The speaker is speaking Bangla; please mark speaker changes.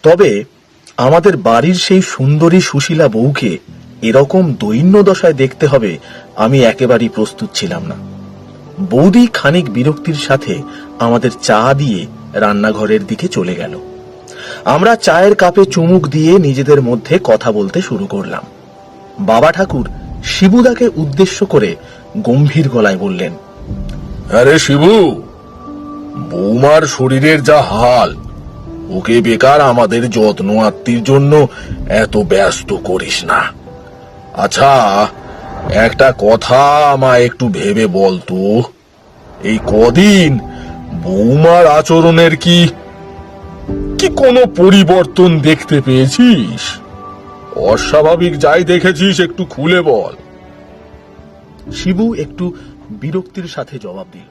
Speaker 1: তবে আমাদের বাড়ির সেই সুন্দরী সুশীলা বউকে এরকম দৈন্য দশায় দেখতে হবে আমি একেবারেই প্রস্তুত ছিলাম না। বৌদি খানিক বিরক্তির সাথে আমাদের চা দিয়ে রান্নাঘরের দিকে চলে গেল। আমরা চায়ের কাপে চুমুক দিয়ে নিজেদের মধ্যে কথা বলতে শুরু করলাম। বাবা ঠাকুর শিবুদাকে উদ্দেশ্য করে গম্ভীর গলায় বললেন,
Speaker 2: আরে শিবু, বৌমার শরীরের যা হাল, ওকে বেকার আমাদের যত্ন আত্মীর জন্য এত ব্যস্ত করিস না। আচ্ছা, একটা কথা আমায় একটু ভেবে বলতো, এই কদিন বৌমার আচরণের কি কোনো পরিবর্তন দেখতে পেয়েছিস? অস্বাভাবিক যাই দেখেছিস একটু খুলে বল।
Speaker 1: শিবু একটু বিরক্তির সাথে জবাব দিল,